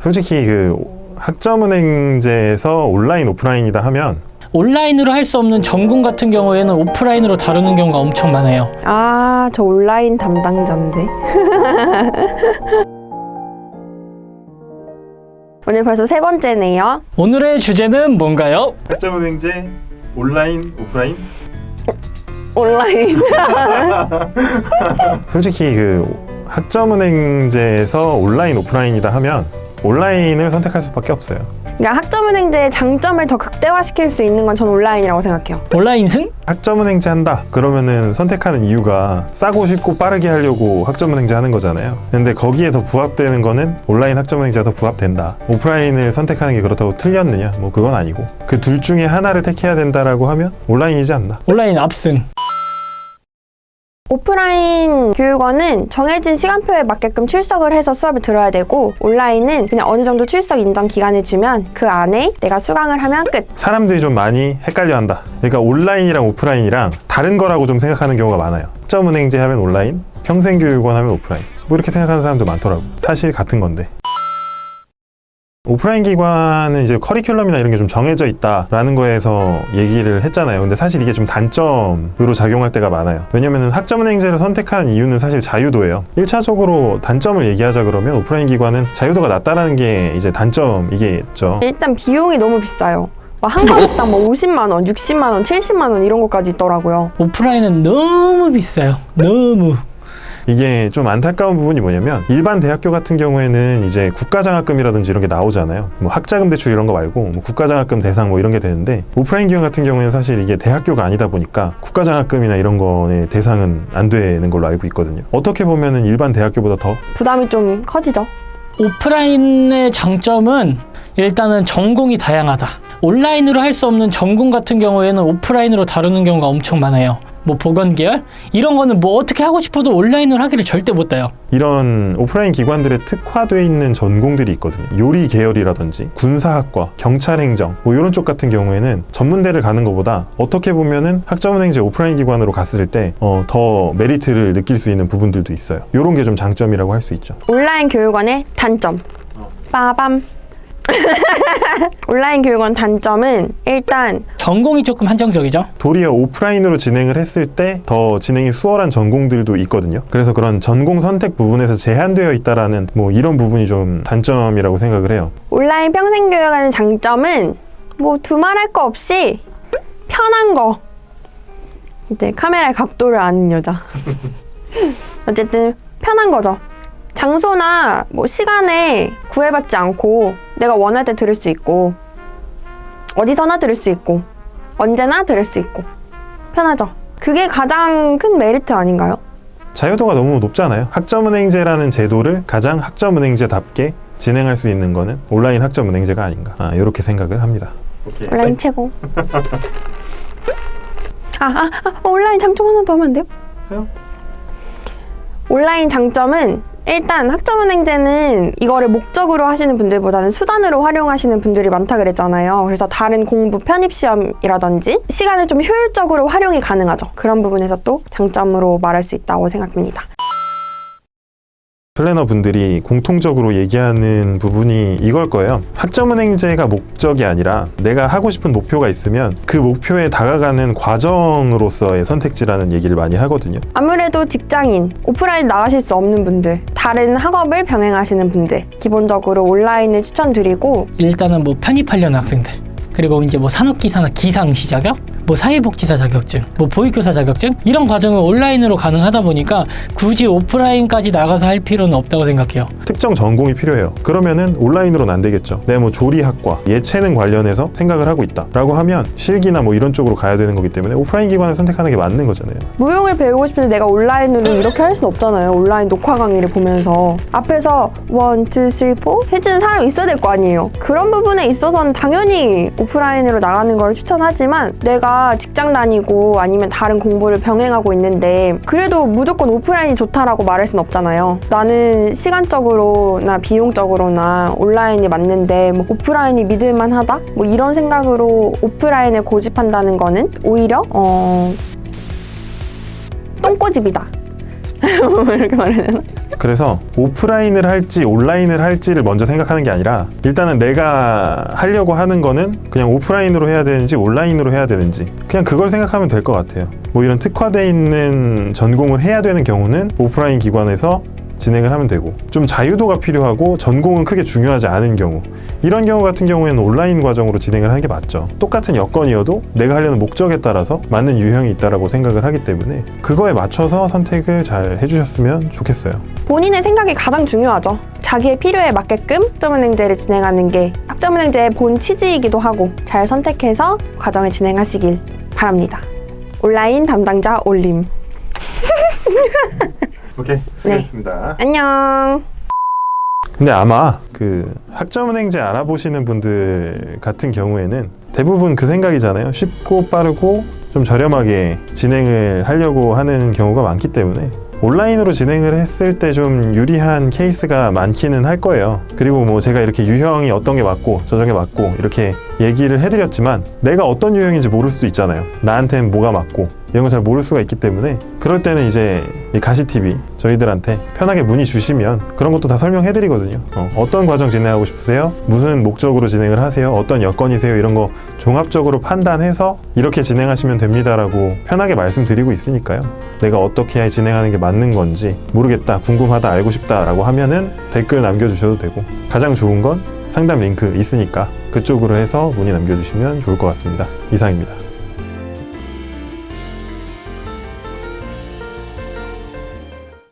솔직히 그 학점은행제에서 온라인 오프라인이다 하면 온라인으로 할 수 없는 전공 같은 경우에는 오프라인으로 다루는 경우가 엄청 많아요. 아, 저 온라인 담당자인데. 오늘 벌써 세 번째네요. 오늘의 주제는 뭔가요? 학점은행제 온라인 오프라인? 온라인. 솔직히 그 학점은행제에서 온라인 오프라인이다 하면 온라인을 선택할 수밖에 없어요. 그러니까 학점은행제의 장점을 더 극대화시킬 수 있는 건 전 온라인이라고 생각해요. 온라인승? 학점은행제 한다 그러면은 선택하는 이유가 싸고 쉽고 빠르게 하려고 학점은행제 하는 거잖아요. 근데 거기에 더 부합되는 거는 온라인 학점은행제가 더 부합된다. 오프라인을 선택하는 게 그렇다고 틀렸느냐? 뭐 그건 아니고 그 둘 중에 하나를 택해야 된다라고 하면 온라인이지 않나. 온라인 압승. 오프라인 교육원은 정해진 시간표에 맞게끔 출석을 해서 수업을 들어야 되고, 온라인은 그냥 어느 정도 출석 인정 기간을 주면 그 안에 내가 수강을 하면 끝. 사람들이 좀 많이 헷갈려 한다. 그러니까 온라인이랑 오프라인이랑 다른 거라고 좀 생각하는 경우가 많아요. 학점은행제 하면 온라인, 평생교육원 하면 오프라인, 뭐 이렇게 생각하는 사람도 많더라고. 사실 같은 건데. 오프라인 기관은 이제 커리큘럼이나 이런 게 좀 정해져 있다라는 거에서 얘기를 했잖아요. 근데 사실 이게 좀 단점으로 작용할 때가 많아요. 왜냐면은 학점은행제를 선택하는 이유는 사실 자유도예요. 1차적으로 단점을 얘기하자 그러면 오프라인 기관은 자유도가 낮다라는 게 이제 단점이겠죠. 일단 비용이 너무 비싸요. 한 과목당 뭐 50만 원, 60만 원, 70만 원 이런 것까지 있더라고요. 오프라인은 너무 비싸요. 너무. 이게 좀 안타까운 부분이 뭐냐면 일반 대학교 같은 경우에는 이제 국가장학금이라든지 이런 게 나오잖아요. 뭐 학자금 대출 이런 거 말고 뭐 국가장학금 대상 뭐 이런 게 되는데, 오프라인 기관 같은 경우에는 사실 이게 대학교가 아니다 보니까 국가장학금이나 이런 거의 대상은 안 되는 걸로 알고 있거든요. 어떻게 보면은 일반 대학교보다 더 부담이 좀 커지죠. 오프라인의 장점은 일단은 전공이 다양하다. 온라인으로 할 수 없는 전공 같은 경우에는 오프라인으로 다루는 경우가 엄청 많아요. 뭐 보건계열? 이런 거는 뭐 어떻게 하고 싶어도 온라인으로 하기를 절대 못 해요. 이런 오프라인 기관들에 특화되어 있는 전공들이 있거든요. 요리 계열이라든지 군사학과, 경찰행정 뭐 이런 쪽 같은 경우에는 전문대를 가는 것보다 어떻게 보면은 학점은행제 오프라인 기관으로 갔을 때 더 메리트를 느낄 수 있는 부분들도 있어요. 이런 게 좀 장점이라고 할 수 있죠. 온라인 교육원의 단점. 빠밤. 온라인 교육원 단점은 일단 전공이 조금 한정적이죠. 도리어 오프라인으로 진행을 했을 때 더 진행이 수월한 전공들도 있거든요. 그래서 그런 전공 선택 부분에서 제한되어 있다라는 뭐 이런 부분이 좀 단점이라고 생각을 해요. 온라인 평생교육원의 장점은 뭐 두말할 거 없이 편한 거. 이제 카메라의 각도를 아는 여자. 어쨌든 편한 거죠. 장소나 뭐 시간에 구애받지 않고 내가 원할 때 들을 수 있고, 어디서나 들을 수 있고, 언제나 들을 수 있고 편하죠. 그게 가장 큰 메리트 아닌가요? 자유도가 너무 높잖아요. 학점은행제라는 제도를 가장 학점은행제답게 진행할 수 있는 거는 온라인 학점은행제가 아닌가, 이렇게 생각을 합니다. 오케이. 온라인 최고. 온라인 장점 하나 더 하면 안 돼요? 해요? 온라인 장점은 일단 학점은행제는 이거를 목적으로 하시는 분들보다는 수단으로 활용하시는 분들이 많다 그랬잖아요. 그래서 다른 공부 편입시험이라든지 시간을 좀 효율적으로 활용이 가능하죠. 그런 부분에서 또 장점으로 말할 수 있다고 생각합니다. 플래너 분들이 공통적으로 얘기하는 부분이 이걸 거예요. 학점은행제가 목적이 아니라 내가 하고 싶은 목표가 있으면 그 목표에 다가가는 과정으로서의 선택지라는 얘기를 많이 하거든요. 아무래도 직장인, 오프라인 나가실 수 없는 분들, 다른 학업을 병행하시는 분들, 기본적으로 온라인을 추천드리고, 일단은 뭐 편입하려는 학생들, 그리고 이제 뭐 산업기사나 기상시 자격, 뭐 사회복지사 자격증, 뭐 보육교사 자격증, 이런 과정은 온라인으로 가능하다 보니까 굳이 오프라인까지 나가서 할 필요는 없다고 생각해요. 특정 전공이 필요해요. 그러면은 온라인으로는 안 되겠죠. 내가 뭐 조리학과, 예체능 관련해서 생각을 하고 있다 라고 하면 실기나 뭐 이런 쪽으로 가야 되는 거기 때문에 오프라인 기관을 선택하는 게 맞는 거잖아요. 무용을 배우고 싶은데 내가 온라인으로 이렇게 할 수는 없잖아요. 온라인 녹화 강의를 보면서 앞에서 1, 2, 3, 4 해주는 사람이 있어야 될 거 아니에요. 그런 부분에 있어서는 당연히 오프라인으로 나가는 걸 추천하지만, 내가 직장 다니고 아니면 다른 공부를 병행하고 있는데 그래도 무조건 오프라인이 좋다라고 말할 순 없잖아요. 나는 시간적으로나 비용적으로나 온라인이 맞는데 뭐 오프라인이 믿을만하다? 뭐 이런 생각으로 오프라인을 고집한다는 거는 오히려 똥꼬집이다. 이렇게 말해야 되나? 그래서 오프라인을 할지 온라인을 할지를 먼저 생각하는 게 아니라 일단은 내가 하려고 하는 거는 그냥 오프라인으로 해야 되는지 온라인으로 해야 되는지 그냥 그걸 생각하면 될 것 같아요. 뭐 이런 특화되어 있는 전공을 해야 되는 경우는 오프라인 기관에서 진행을 하면 되고, 좀 자유도가 필요하고 전공은 크게 중요하지 않은 경우, 이런 경우 같은 경우에는 온라인 과정으로 진행을 하는 게 맞죠. 똑같은 여건이어도 내가 하려는 목적에 따라서 맞는 유형이 있다라고 생각을 하기 때문에 그거에 맞춰서 선택을 잘 해주셨으면 좋겠어요. 본인의 생각이 가장 중요하죠. 자기의 필요에 맞게끔 학점은행제를 진행하는 게 학점은행제의 본 취지이기도 하고, 잘 선택해서 과정을 진행하시길 바랍니다. 온라인 담당자 올림. 오케이, 수고했습니다. 안녕. 근데 아마 그 학점은행제 알아보시는 분들 같은 경우에는 대부분 그 생각이잖아요. 쉽고 빠르고 좀 저렴하게 진행을 하려고 하는 경우가 많기 때문에 온라인으로 진행을 했을 때 좀 유리한 케이스가 많기는 할 거예요. 그리고 뭐 제가 이렇게 유형이 어떤 게 맞고 저런 게 맞고 이렇게 얘기를 해드렸지만 내가 어떤 유형인지 모를 수도 있잖아요. 나한테는 뭐가 맞고 이런 거 잘 모를 수가 있기 때문에 그럴 때는 이제 이 가시TV 저희들한테 편하게 문의 주시면 그런 것도 다 설명해드리거든요. 어떤 과정 진행하고 싶으세요? 무슨 목적으로 진행을 하세요? 어떤 여건이세요? 이런 거 종합적으로 판단해서 이렇게 진행하시면 됩니다라고 편하게 말씀드리고 있으니까요. 내가 어떻게 진행하는 게 맞는 건지 모르겠다, 궁금하다, 알고 싶다 라고 하면은 댓글 남겨주셔도 되고, 가장 좋은 건 상담 링크 있으니까 그쪽으로 해서 문의 남겨주시면 좋을 것 같습니다. 이상입니다.